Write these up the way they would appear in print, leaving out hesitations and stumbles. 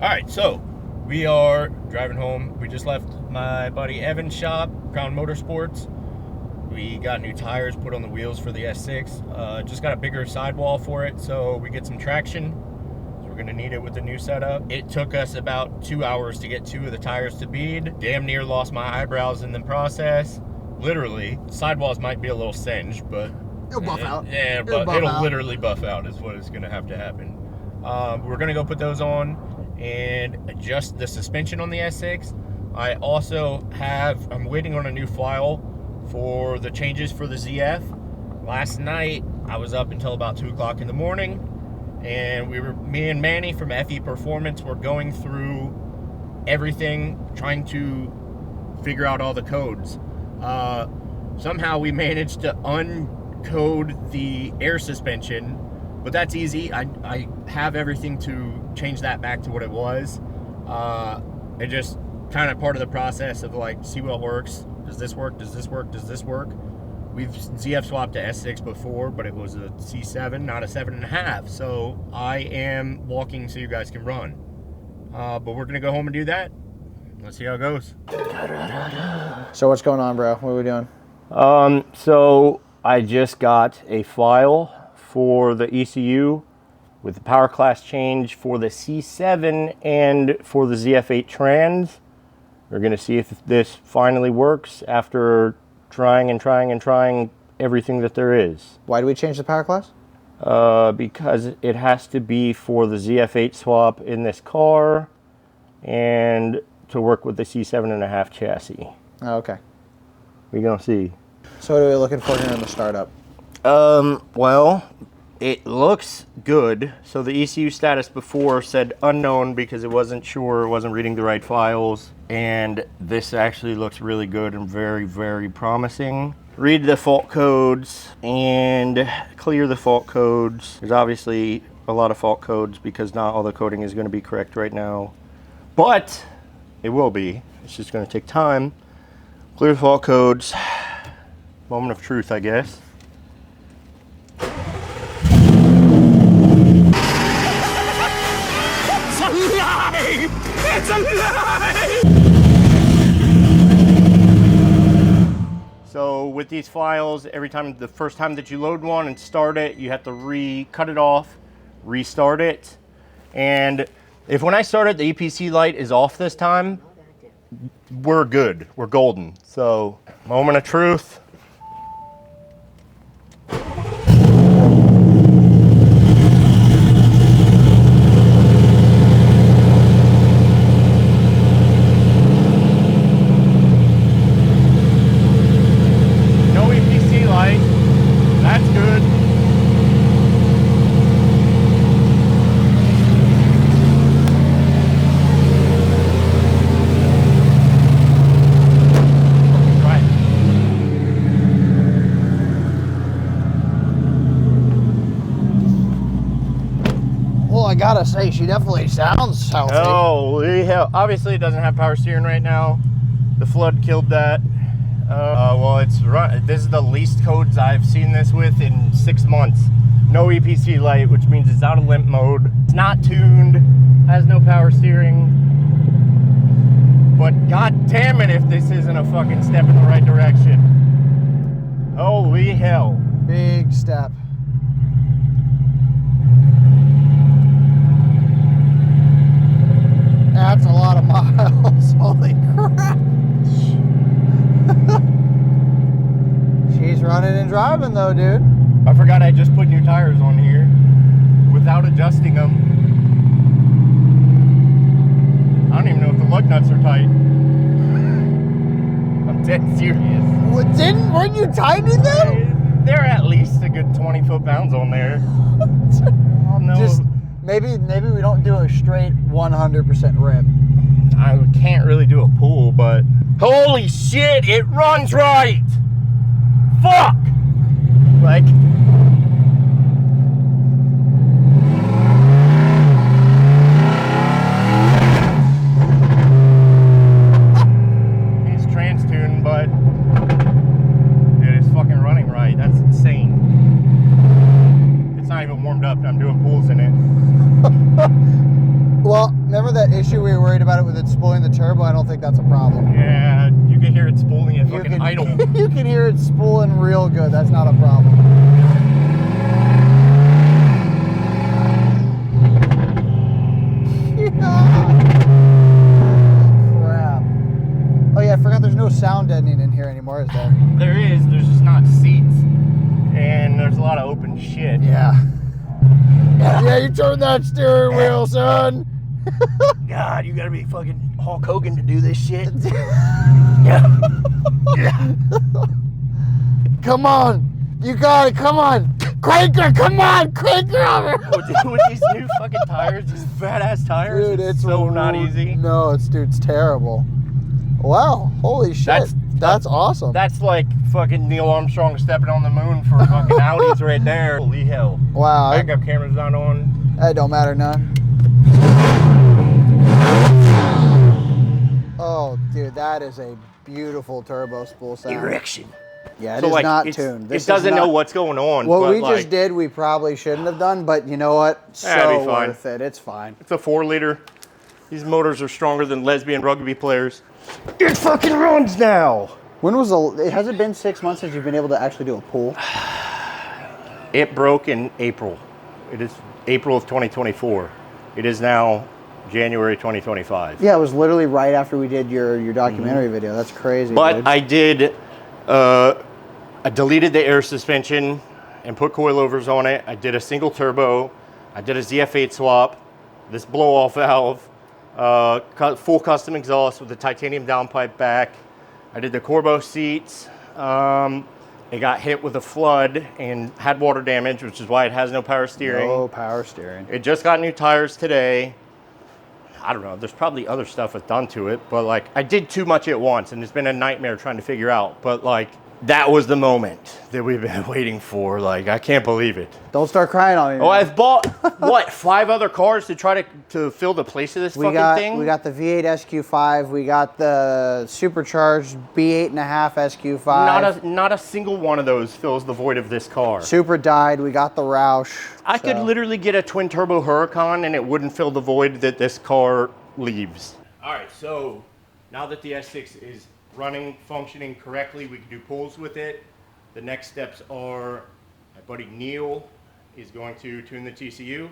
Alright, so we are driving home. We just left my buddy Evan's shop, Crown Motorsports. We got new tires put on the wheels for the S6. Just got a bigger sidewall for it so we get some traction. So we're gonna need it with the new setup. It took us about 2 hours to get 2 of the tires to bead. Damn near lost my eyebrows in the process. Literally, sidewalls might be a little singed, but it'll buff out. Yeah, but it'll literally buff out is what is gonna have to happen. We're gonna go put those on and adjust the suspension on the S6. I also I'm waiting on a new file for the changes for the ZF. Last night, I was up until about 2 o'clock in the morning, and me and Manny from FE Performance were going through everything, trying to figure out all the codes. Somehow we managed to uncode the air suspension, but that's easy. I have everything to change that back to what it was. It just kind of part of the process of like, see what works. Does this work? Does this work? Does this work? We've ZF swapped to S6 before, but it was a C7, not a 7.5. So I am walking so you guys can run. But we're gonna go home and do that. Let's see how it goes. So what's going on, bro? What are we doing? So I just got a file for the ECU with the power class change for the C7 and for the ZF8 Trans. We're gonna see if this finally works after trying and trying and trying everything that there is. Why do we change the power class? Because it has to be for the ZF8 swap in this car and to work with the C7.5 chassis. Oh, okay. We're gonna see. So what are we looking for here in the startup? Well, it looks good. So the ECU status before said unknown because it wasn't sure, it wasn't reading the right files. And this actually looks really good and very, very promising. Read the fault codes and clear the fault codes. There's obviously a lot of fault codes because not all the coding is going to be correct right now. But it will be. It's just going to take time. Clear the fault codes. Moment of truth, I guess. It's a lie! So with these files, the first time that you load one and start it, you have to cut it off, restart it. And if when I start it, the EPC light is off this time, we're good, we're golden. So, moment of truth. I gotta say, she definitely sounds healthy. Oh, obviously it doesn't have power steering right now. The flood killed that. Well, this is the least codes I've seen this with in 6 months. No EPC light, which means it's out of limp mode. It's not tuned, has no power steering. But god damn it if this isn't a fucking step in the right direction. Holy hell. Big step. That's a lot of miles. Holy crap. She's running and driving though, dude. I forgot I just put new tires on here without adjusting them. I don't even know if the lug nuts are tight. I'm dead serious. Weren't you tightening them? They're at least a good 20 foot-pounds on there. Oh, no. Just maybe we don't do a straight 100% rip. I can't really do a pull, but holy shit, it runs right. Fuck. Like, it's trans-tuned, but dude, it's fucking running right. That's insane. It's not even warmed up and I'm doing pulls in it. Well, remember that issue we were worried about it with it spooling the turbo? I don't think that's a problem. Yeah, you can hear it spooling at fucking idle. You can hear it spooling real good. That's not a problem. Crap. Oh yeah, I forgot there's no sound deadening in here anymore, is there? There is. There's just not seats. And there's a lot of open shit. Yeah. Yeah, you turn that steering wheel, son. God, you gotta be fucking Hulk Hogan to do this shit. Yeah. Come on. You got it. Come on. Cranker, come on. Cranker over. With these new fucking tires, these fat ass tires, Dude, it's so not easy. No, it's terrible. Wow. Holy shit. That's awesome. That's like fucking Neil Armstrong stepping on the moon for fucking Audis right there. Holy hell. Wow. Backup camera's not on. That don't matter none. Oh, dude, that is a beautiful turbo spool sound. Erection. Yeah, it So is like, not tuned. It doesn't know what's going on. What but we like, just did, we probably shouldn't have done, but you know what? That'd be So fine. worth it. It's fine. It's a 4-liter. These motors are stronger than lesbian rugby players. It fucking runs now. When was has it been 6 months since you've been able to actually do a pool? It broke in April. It is April of 2024. It is now January 2025. Yeah, it was literally right after we did your documentary video. That's crazy, But dude. I did, I deleted the air suspension and put coilovers on it. I did a single turbo. I did a ZF8 swap, this blow-off valve, full custom exhaust with the titanium downpipe back. I did the Corbo seats. It got hit with a flood and had water damage, which is why it has no power steering. No power steering. It just got new tires today. I don't know, there's probably other stuff that's done to it, but like I did too much at once and it's been a nightmare trying to figure out. But like that was the moment that we've been waiting for. Like I can't believe it. Don't start crying on me. Oh, man. I've bought what, 5 other cars to try to fill the place of this fucking thing? We got the V8 SQ5. We got the supercharged V8 SQ5. Not a single one of those fills the void of this car. Super dyed. We got the Roush. I could literally get a twin turbo Huracan and it wouldn't fill the void that this car leaves. All right, so now that the S6 is running, functioning correctly, we can do pulls with it. The next steps are my buddy Neil is going to tune the TCU.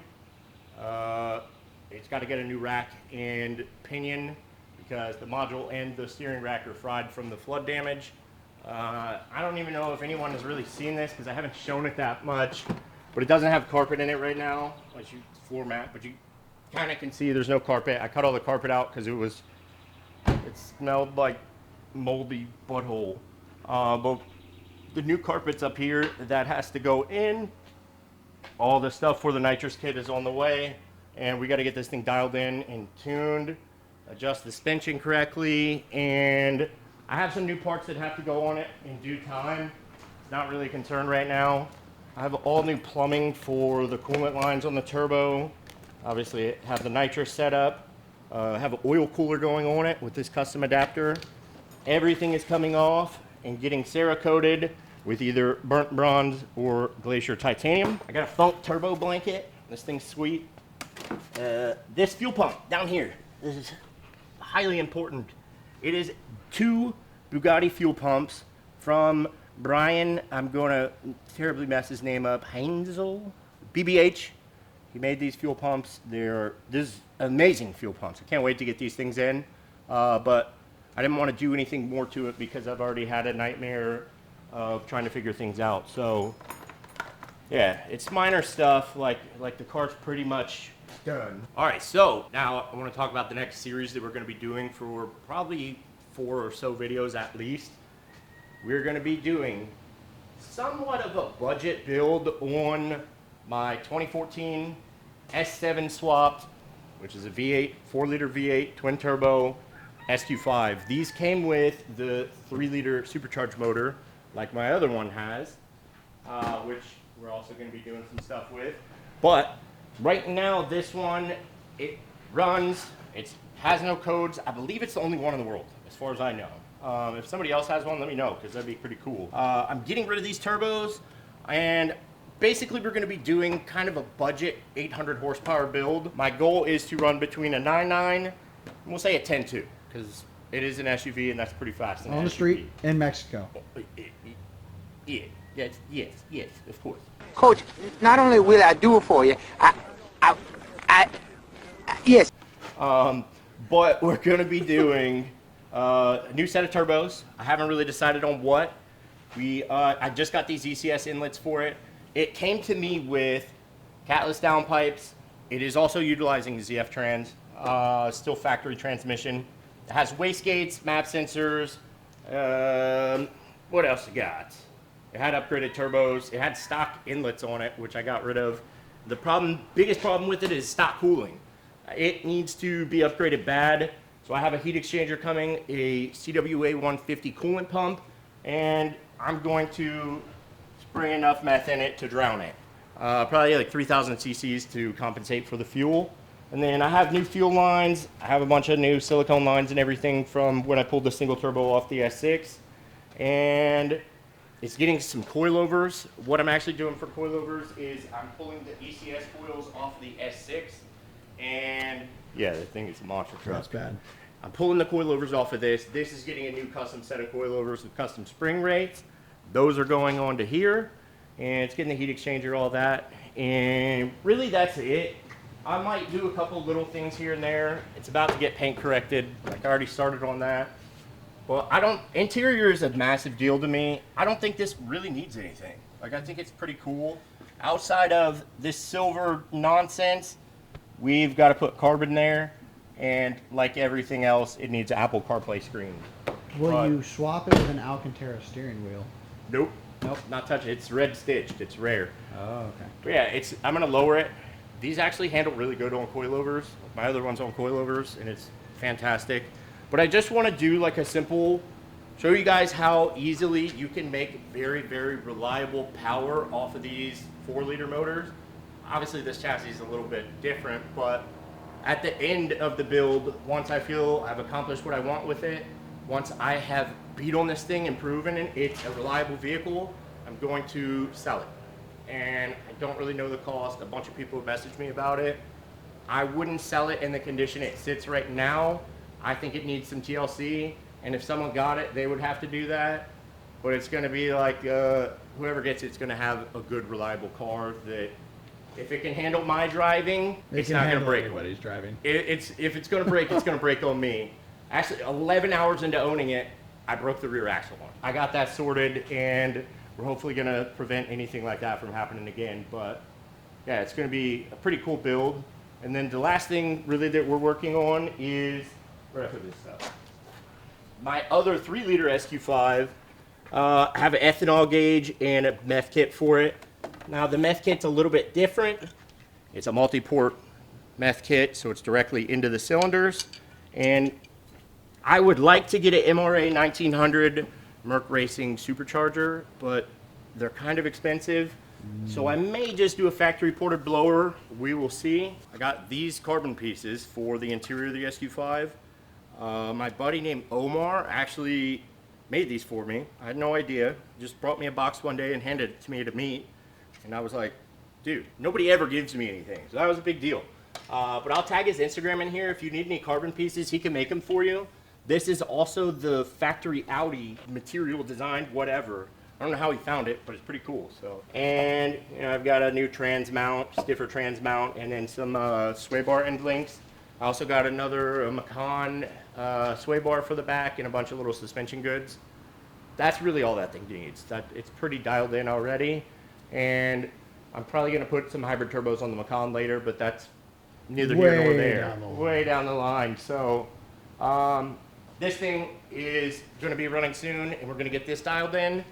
It's got to get a new rack and pinion because the module and the steering rack are fried from the flood damage. I don't even know if anyone has really seen this because I haven't shown it that much, but it doesn't have carpet in it right now, like floor mat, but you kind of can see there's no carpet. I cut all the carpet out because it smelled like moldy butthole. But the new carpet's up here that has to go in. All the stuff for the nitrous kit is on the way, and we got to get this thing dialed in and tuned, adjust the suspension correctly, and I have some new parts that have to go on it in due time. Not really concerned right now. I have all new plumbing for the coolant lines on the turbo. Obviously, I have the nitrous set up. I have an oil cooler going on it with this custom adapter. Everything is coming off and getting Cerakoted with either burnt bronze or glacier titanium. I got a Funk turbo blanket. This thing's sweet. This fuel pump down here, this is highly important. It is 2 Bugatti fuel pumps from Brian, I'm gonna terribly mess his name up, Heinzel, BBH. He made these fuel pumps. This amazing fuel pumps. I can't wait to get these things in, but I didn't want to do anything more to it because I've already had a nightmare of trying to figure things out. So yeah, it's minor stuff, like the car's pretty much done. All right, so now I want to talk about the next series that we're going to be doing for probably 4 or so videos at least. We're going to be doing somewhat of a budget build on my 2014 S7 swapped, which is a V8, 4-liter V8 twin turbo SQ5. These came with the 3-liter supercharged motor, like my other one has, which we're also going to be doing some stuff with. But right now, this one, it runs, it has no codes. I believe it's the only one in the world, as far as I know. If somebody else has one, let me know, because that'd be pretty cool. I'm getting rid of these turbos, and basically we're going to be doing kind of a budget 800 horsepower build. My goal is to run between a 9.9 and we'll say a 10.2 because it is an SUV and that's pretty fast. On the street in Mexico. Yeah, yes, of course. Coach, not only will I do it for you, yes. But we're going to be doing a new set of turbos. I haven't really decided on what. I just got these ECS inlets for it. It came to me with catless downpipes. It is also utilizing ZF Trans, still factory transmission. It has wastegates, map sensors. What else you got? It had upgraded turbos. It had stock inlets on it, which I got rid of. The biggest problem with it is stock cooling. It needs to be upgraded bad. So I have a heat exchanger coming, a CWA 150 coolant pump, and I'm going to spray enough meth in it to drown it. Probably like 3,000 cc's to compensate for the fuel. And then I have new fuel lines. I have a bunch of new silicone lines and everything from when I pulled the single turbo off the S6. And it's getting some coilovers. What I'm actually doing for coilovers is I'm pulling the ECS coils off the S6. And yeah, the thing is a monster truck. That's bad. I'm pulling the coilovers off of this. This is getting a new custom set of coilovers with custom spring rates. Those are going on to here. And it's getting the heat exchanger, all that. And really that's it. I might do a couple little things here and there. It's about to get paint corrected. Like I already started on that. Well, interior is a massive deal to me. I don't think this really needs anything. Like I think it's pretty cool. Outside of this silver nonsense, we've got to put carbon there. And like everything else, it needs an Apple CarPlay screen. Will you swap it with an Alcantara steering wheel? Nope. Nope, not touch it. It's red stitched. It's rare. Oh, okay. But yeah, I'm going to lower it. These actually handle really good on coilovers. My other one's on coilovers, and it's fantastic. But I just want to do like a simple, show you guys how easily you can make very, very reliable power off of these 4-liter motors. Obviously, this chassis is a little bit different, but at the end of the build, once I feel I've accomplished what I want with it, once I have beat on this thing and proven it's a reliable vehicle, I'm going to sell it. And I don't really know the cost. A bunch of people have messaged me about it. I wouldn't sell it in the condition it sits right now. I think it needs some TLC, and if someone got it, they would have to do that. But it's going to be like whoever gets it's going to have a good, reliable car that if it can handle my driving, it's not going to break. Everybody's driving. If it's going to break, it's going to break on me. Actually, 11 hours into owning it, I broke the rear axle on. I got that sorted, and we're hopefully going to prevent anything like that from happening again. But yeah, it's going to be a pretty cool build. And then the last thing really that we're working on is, where did I put this stuff? My other 3-liter SQ5, I have an ethanol gauge and a meth kit for it. Now the meth kit's a little bit different. It's a multi-port meth kit, so it's directly into the cylinders. And I would like to get an MRA 1900 Merc Racing supercharger, but they're kind of expensive. So I may just do a factory ported blower. We will see. I got these carbon pieces for the interior of the SQ5. My buddy named Omar actually made these for me. I had no idea. Just brought me a box one day and handed it to me to meet. And I was like, dude, nobody ever gives me anything. So that was a big deal. But I'll tag his Instagram in here. If you need any carbon pieces, he can make them for you. This is also the factory Audi material design, whatever. I don't know how he found it, but it's pretty cool. So, and you know, I've got a new trans mount, stiffer trans mount, and then some sway bar end links. I also got another Macan sway bar for the back and a bunch of little suspension goods. That's really all that thing needs. It's pretty dialed in already, and I'm probably going to put some hybrid turbos on the Macan later, but that's neither here nor there. Way down the line. So this thing is going to be running soon, and we're going to get this dialed in.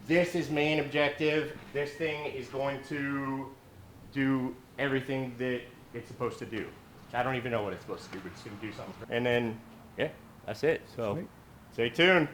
This is main objective. This thing is going to do everything that it's supposed to do. I don't even know what it's supposed to do, but it's going to do something. And then, yeah, that's it. So stay tuned.